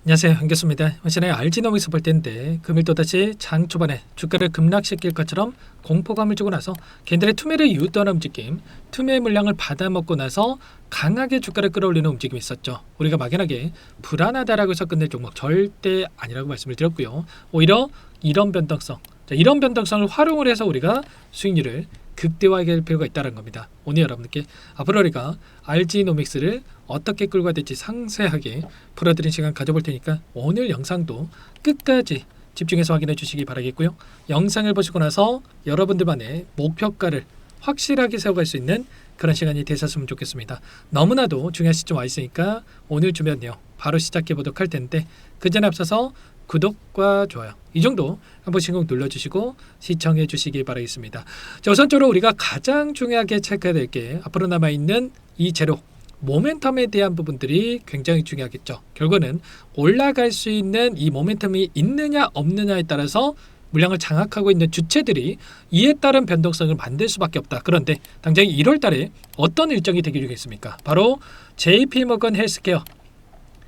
안녕하세요, 한교수입니다. 시간에 알지노믹스 볼 텐데 금일 또다시 장 초반에 주가를 급락시킬 것처럼 공포감을 주고 나서 개인들의 투매를 유도하는 움직임, 투매 물량을 받아먹고 나서 강하게 주가를 끌어올리는 움직임이 있었죠. 우리가 막연하게 불안하다라고 해서 끝낼 종목 절대 아니라고 말씀을 드렸고요. 오히려 이런 변동성, 이런 변동성을 활용을 해서 우리가 수익률을 극대화하게 할 필요가 있다는 겁니다. 오늘 여러분들께 앞으로 우리가 알지노믹스를 어떻게 끌고 가야 될지 상세하게 풀어드린 시간 가져볼 테니까 오늘 영상도 끝까지 집중해서 확인해 주시기 바라겠고요. 영상을 보시고 나서 여러분들만의 목표가를 확실하게 세워갈 수 있는 그런 시간이 되셨으면 좋겠습니다. 너무나도 중요한 시점 와 있으니까 오늘 주면요 바로 시작해 보도록 할 텐데 그 전에 앞서서 구독과 좋아요 이 정도 한 번씩 꼭 눌러주시고 시청해 주시기 바라겠습니다. 자, 우선적으로 우리가 가장 중요하게 체크해야 될 게 앞으로 남아있는 이 재료 모멘텀에 대한 부분들이 굉장히 중요하겠죠. 결국은 올라갈 수 있는 이 모멘텀이 있느냐 없느냐에 따라서 물량을 장악하고 있는 주체들이 이에 따른 변동성을 만들 수밖에 없다. 그런데 당장 1월 달에 어떤 일정이 되기 중이겠습니까? 바로 JP모건 헬스케어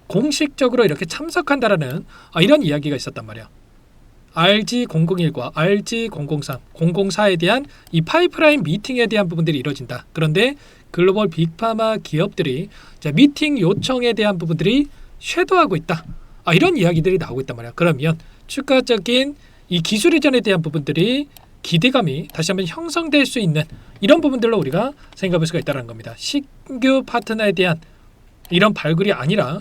공식적으로 이렇게 참석한다라는 이런 이야기가 있었단 말이야. RG001과 RG003, 004에 대한 이 파이프라인 미팅에 대한 부분들이 이루어진다. 그런데 글로벌 빅파마 기업들이 미팅 요청에 대한 부분들이 쇄도하고 있다. 이런 이야기들이 나오고 있단 말이야. 그러면 추가적인 이 기술 이전에 대한 부분들이 기대감이 다시 한번 형성될 수 있는 이런 부분들로 우리가 생각해 볼 수가 있다는 겁니다. 신규 파트너에 대한 이런 발굴이 아니라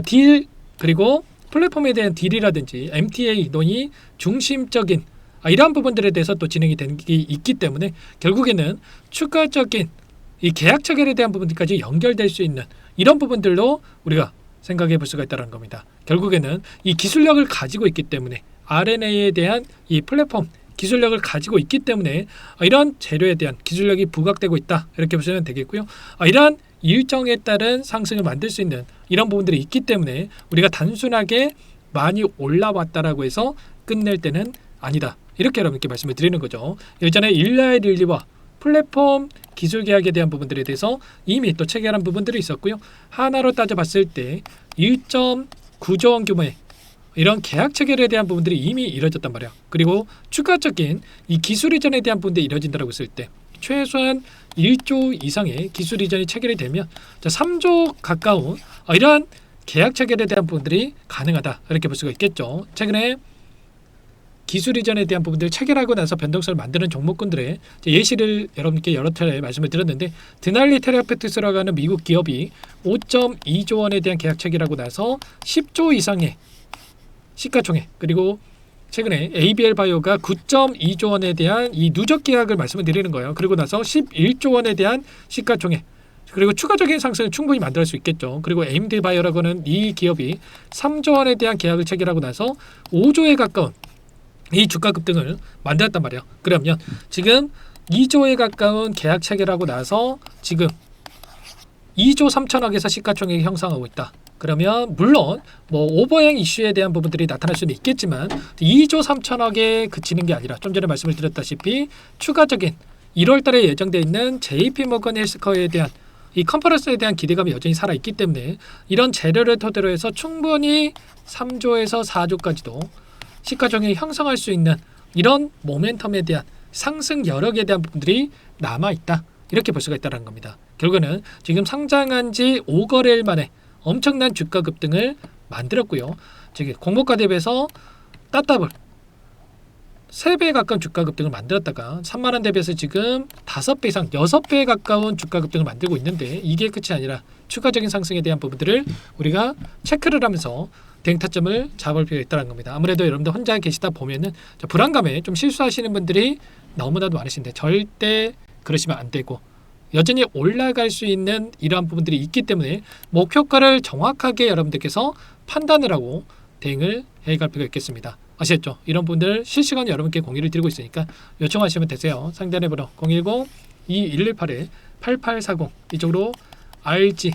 딜 그리고 플랫폼에 대한 딜이라든지 MTA 논의 중심적인 이러한 부분들에 대해서 또 진행이 되는 게 있기 때문에 결국에는 추가적인 이 계약 체결에 대한 부분들까지 연결될 수 있는 이런 부분들로 우리가 생각해 볼 수가 있다는 겁니다. 결국에는 이 기술력을 가지고 있기 때문에 RNA에 대한 이 플랫폼 기술력을 가지고 있기 때문에 이런 재료에 대한 기술력이 부각되고 있다 이렇게 보시면 되겠고요. 이러한 일정에 따른 상승을 만들 수 있는 이런 부분들이 있기 때문에 우리가 단순하게 많이 올라왔다라고 해서 끝낼 때는 아니다 이렇게 여러분께 말씀을 드리는 거죠. 예전에 일라일릴리와 플랫폼 기술 계약에 대한 부분들에 대해서 이미 또 체결한 부분들이 있었고요. 하나로 따져봤을 때 1.9조 원 규모의 이런 계약 체결에 대한 부분들이 이미 이루어졌단 말이야. 그리고 추가적인 이 기술 이전에 대한 부분들이 이루어진다고 했을 때 최소한 1조 이상의 기술 이전이 체결이 되면 3조 가까운 이러한 계약 체결에 대한 부분들이 가능하다 이렇게 볼 수가 있겠죠. 최근에 기술 이전에 대한 부분들을 체결하고 나서 변동성을 만드는 종목군들의 예시를 여러분께 여러 차례 말씀을 드렸는데 드날리 테라페틱스라고 하는 미국 기업이 5.2조 원에 대한 계약 체결하고 나서 10조 이상의 시가총액 그리고 최근에 ABL 바이오가 9.2조 원에 대한 이 누적 계약을 말씀을 드리는 거예요. 그리고 나서 11조 원에 대한 시가총액 그리고 추가적인 상승을 충분히 만들 수 있겠죠. 그리고 AMD 바이오라고 하는 이 기업이 3조 원에 대한 계약을 체결하고 나서 5조에 가까운 이 주가 급등을 만들었단 말이에요. 그러면 지금 2조에 가까운 계약 체결하고 나서 지금 2조 3천억에서 시가총액이 형성하고 있다. 그러면 물론 오버행 이슈에 대한 부분들이 나타날 수는 있겠지만 2조 3천억에 그치는 게 아니라 좀 전에 말씀을 드렸다시피 추가적인 1월 달에 예정되어 있는 JP모건 헬스케어에 대한 이 컨퍼런스에 대한 기대감이 여전히 살아있기 때문에 이런 재료를 토대로 해서 충분히 3조에서 4조까지도 시가총액이 형성할 수 있는 이런 모멘텀에 대한 상승 여력에 대한 부분들이 남아있다 이렇게 볼 수가 있다는 겁니다. 결국에는 지금 상장한 지 5거래일 만에 엄청난 주가 급등을 만들었고요. 즉 공모가 대비해서 따따블 3배 가까운 주가 급등을 만들었다가 3만원 대비해서 지금 5배 이상 6배 가까운 주가 급등을 만들고 있는데 이게 끝이 아니라 추가적인 상승에 대한 부분들을 우리가 체크를 하면서 대응 타점을 잡을 필요가 있다는 겁니다. 아무래도 여러분들 혼자 계시다 보면은 불안감에 좀 실수하시는 분들이 너무나도 많으신데 절대 그러시면 안 되고 여전히 올라갈 수 있는 이러한 부분들이 있기 때문에 목표가를 정확하게 여러분들께서 판단을 하고 대응을 해갈 필요가 있겠습니다. 아시겠죠? 이런 분들 실시간 여러분께 공유를 드리고 있으니까 요청하시면 되세요. 상단의 번호 010-2118-8840 이쪽으로 RG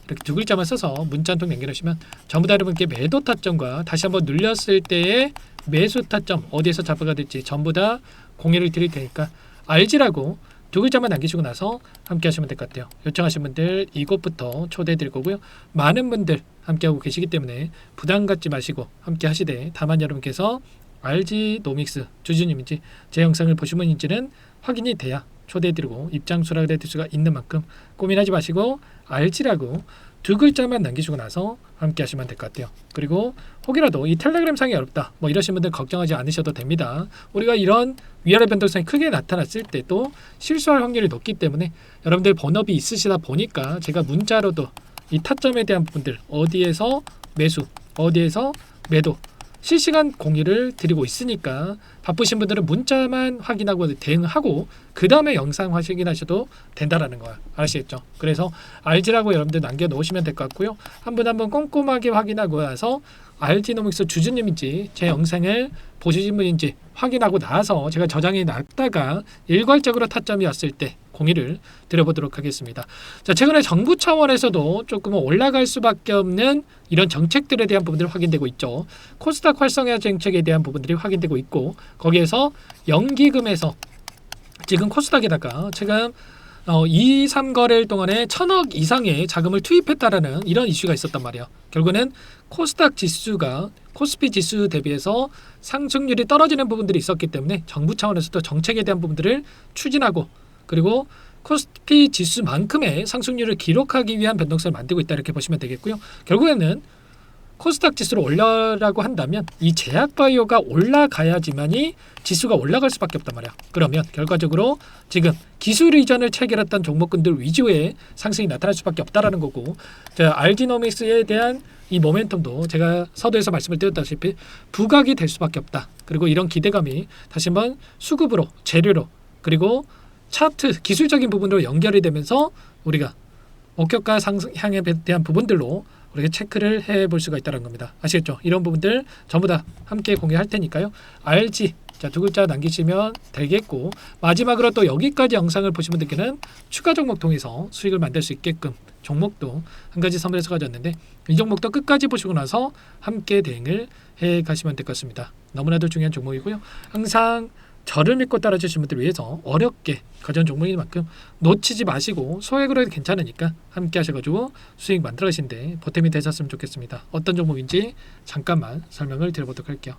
이렇게 두 글자만 써서 문자 한 통 남겨주시면 전부 다 여러분께 매도 타점과 다시 한번 눌렸을 때의 매수 타점 어디에서 잡아가 될지 전부 다 공유를 드릴 테니까 RG라고 두 글자만 남기시고 나서 함께 하시면 될 것 같아요. 요청하신 분들 이곳부터 초대해 드릴 거고요. 많은 분들 함께하고 계시기 때문에 부담 갖지 마시고 함께 하시되, 다만 여러분께서 RG 노믹스 주주님인지 제 영상을 보신 분인지는 확인이 돼야 초대해드리고 입장 수락을 해드릴 수가 있는 만큼 고민하지 마시고 RG라고 두 글자만 남기시고 나서 함께 하시면 될 것 같아요. 그리고 혹이라도 이 텔레그램 상이 어렵다 뭐 이러신 분들 걱정하지 않으셔도 됩니다. 우리가 이런 위아래 변동성이 크게 나타났을 때 또 실수할 확률이 높기 때문에 여러분들 본업이 있으시다 보니까 제가 문자로도 이 타점에 대한 부분들, 어디에서 매수, 어디에서 매도 실시간 공유를 드리고 있으니까 바쁘신 분들은 문자만 확인하고 대응하고 그 다음에 영상 확인하셔도 된다라는 거 아시겠죠? 그래서 RG라고 여러분들 남겨놓으시면 될 것 같고요. 한 분 한 분 꼼꼼하게 확인하고 나서 RG노믹스 주주님인지 제 영상을 보시신 분인지 확인하고 나서 제가 저장해 놨다가 일괄적으로 타점이 왔을 때 공유를 드려보도록 하겠습니다. 자, 최근에 정부 차원에서도 조금은 올라갈 수밖에 없는 이런 정책들에 대한 부분들이 확인되고 있죠. 코스닥 활성화 정책에 대한 부분들이 확인되고 있고, 거기에서 연기금에서 지금 코스닥에다가 지금 2, 3거래일 동안에 1,000억 이상의 자금을 투입했다라는 이런 이슈가 있었단 말이에요. 결국은 코스닥 지수가 코스피 지수 대비해서 상승률이 떨어지는 부분들이 있었기 때문에 정부 차원에서도 정책에 대한 부분들을 추진하고, 그리고 코스피 지수만큼의 상승률을 기록하기 위한 변동성을 만들고 있다, 이렇게 보시면 되겠고요. 결국에는 코스닥 지수를 올려라고 한다면 이 제약바이오가 올라가야지만이 지수가 올라갈 수밖에 없단 말이야. 그러면 결과적으로 지금 기술 이전을 체결했던 종목군들 위주의 상승이 나타날 수밖에 없다라는 거고, RG노믹스에 대한 이 모멘텀도 제가 서두에서 말씀을 드렸다시피 부각이 될 수밖에 없다. 그리고 이런 기대감이 다시 한번 수급으로, 재료로, 그리고 차트 기술적인 부분으로 연결이 되면서 우리가 목표가 상향에 대한 부분들로 우리가 체크를 해볼 수가 있다는 겁니다. 아시겠죠? 이런 부분들 전부 다 함께 공유할 테니까요. RG 두 글자 남기시면 되겠고, 마지막으로 또 여기까지 영상을 보신 분들께는 추가 종목 통해서 수익을 만들 수 있게끔 종목도 한 가지 선물해서 가졌는데, 이 종목도 끝까지 보시고 나서 함께 대응을 해 가시면 될 것 같습니다. 너무나도 중요한 종목이고요. 항상 저를 믿고 따라주신 분들을 위해서 어렵게 가져온 종목인 만큼 놓치지 마시고 소액으로 해도 괜찮으니까 함께 하셔가지고 수익 만들어 가시는데 보탬이 되셨으면 좋겠습니다. 어떤 종목인지 잠깐만 설명을 드려보도록 할게요.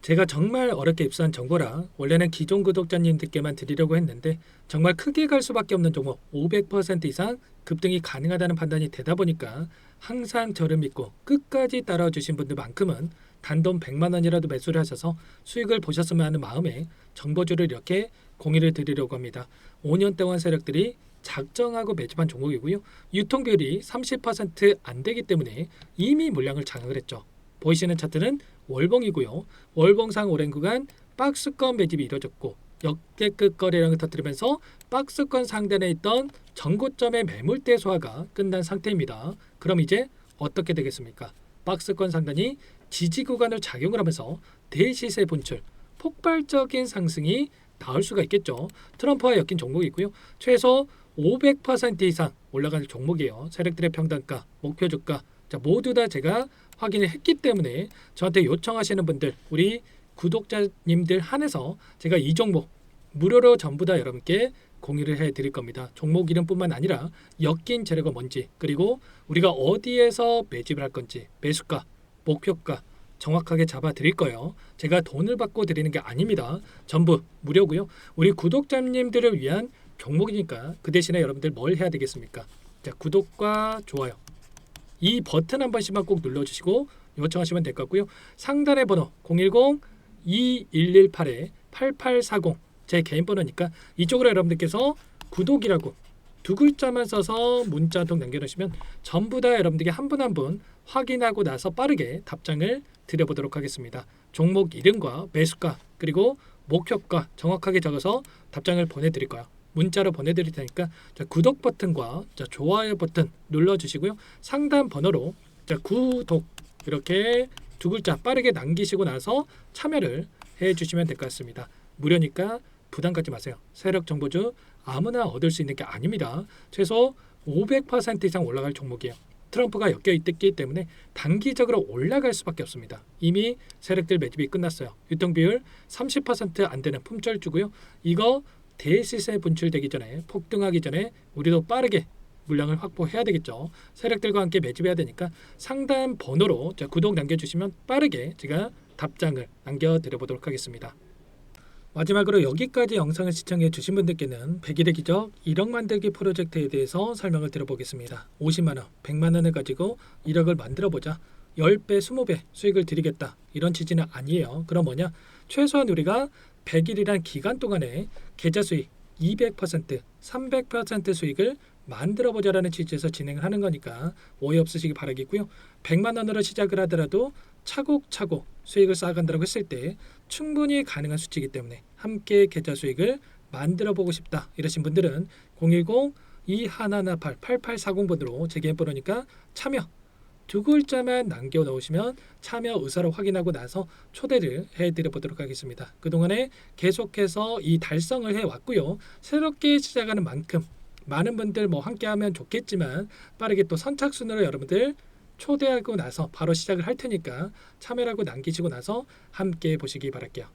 제가 정말 어렵게 입수한 정보라 원래는 기존 구독자님들께만 드리려고 했는데, 정말 크게 갈 수밖에 없는 종목 500% 이상 급등이 가능하다는 판단이 되다 보니까 항상 저를 믿고 끝까지 따라와 주신 분들만큼은 단돈 100만 원이라도 매수를 하셔서 수익을 보셨으면 하는 마음에 정보주를 이렇게 공유를 드리려고 합니다. 5년 동안 세력들이 작정하고 매집한 종목이고요. 유통비율이 30% 안 되기 때문에 이미 물량을 장악을 했죠. 보이시는 차트는 월봉이고요. 월봉상 오랜 구간 박스권 매집이 이루어졌고, 역대급 거래량을 터뜨리면서 박스권 상단에 있던 전고점의 매물대 소화가 끝난 상태입니다. 그럼 이제 어떻게 되겠습니까? 박스권 상단이 지지 구간을 작용을 하면서 대시세 분출, 폭발적인 상승이 나올 수가 있겠죠. 트럼프와 엮인 종목이고요. 최소 500% 이상 올라갈 종목이에요. 세력들의 평단가, 목표 주가 모두 다 제가 확인을 했기 때문에 저한테 요청하시는 분들, 우리 구독자님들 한해서 제가 이 종목 무료로 전부 다 여러분께 공유를 해드릴 겁니다. 종목 이름뿐만 아니라 엮인 재료가 뭔지, 그리고 우리가 어디에서 매집을 할 건지, 매수가, 목표가 정확하게 잡아 드릴 거예요. 제가 돈을 받고 드리는 게 아닙니다. 전부 무료고요. 우리 구독자님들을 위한 종목이니까 그 대신에 여러분들 뭘 해야 되겠습니까? 구독과 좋아요, 이 버튼 한 번씩만 꼭 눌러주시고 요청하시면 될 것 같고요. 상단의 번호 010-2118-8840 제 개인 번호니까 이쪽으로 여러분들께서 구독이라고 두 글자만 써서 문자 한 통 남겨놓으시면 전부 다 여러분들께 한 분 한 분 확인하고 나서 빠르게 답장을 드려보도록 하겠습니다. 종목 이름과 매수가 그리고 목표가 정확하게 적어서 답장을 보내드릴 거예요. 문자로 보내드릴 테니까 구독 버튼과 좋아요 버튼 눌러주시고요. 상단 번호로 구독 이렇게 두 글자 빠르게 남기시고 나서 참여를 해주시면 될 것 같습니다. 무료니까 부담 갖지 마세요. 세력 정보주 아무나 얻을 수 있는 게 아닙니다. 최소 500% 이상 올라갈 종목이에요. 트럼프가 엮여 있기 때문에 단기적으로 올라갈 수밖에 없습니다. 이미 세력들 매집이 끝났어요. 유통비율 30% 안 되는 품절주고요. 이거 대시세 분출되기 전에 폭등하기 전에 우리도 빠르게 물량을 확보해야 되겠죠. 세력들과 함께 매집해야 되니까 상단 번호로 구독 남겨주시면 빠르게 제가 답장을 남겨드려보도록 하겠습니다. 마지막으로 여기까지 영상을 시청해 주신 분들께는 100일의 기적 1억 만들기 프로젝트에 대해서 설명을 드려보겠습니다. 50만원, 100만원을 가지고 1억을 만들어보자. 10배, 20배 수익을 드리겠다. 이런 취지는 아니에요. 그럼 뭐냐? 최소한 우리가 100일이란 기간 동안에 계좌 수익 200%, 300% 수익을 만들어보자라는 취지에서 진행을 하는 거니까 오해 없으시기 바라겠고요. 100만 원으로 시작을 하더라도 차곡차곡 수익을 쌓아간다고 했을 때 충분히 가능한 수치이기 때문에 함께 계좌 수익을 만들어보고 싶다 이러신 분들은 010-2118-8840번으로 제 개인 번호니까 참여 두 글자만 남겨 놓으시면 참여 의사를 확인하고 나서 초대를 해드려 보도록 하겠습니다. 그동안에 계속해서 이 달성을 해왔고요. 새롭게 시작하는 만큼 많은 분들 함께하면 좋겠지만 빠르게 또 선착순으로 여러분들 초대하고 나서 바로 시작을 할 테니까 참여라고 남기시고 나서 함께 보시기 바랄게요.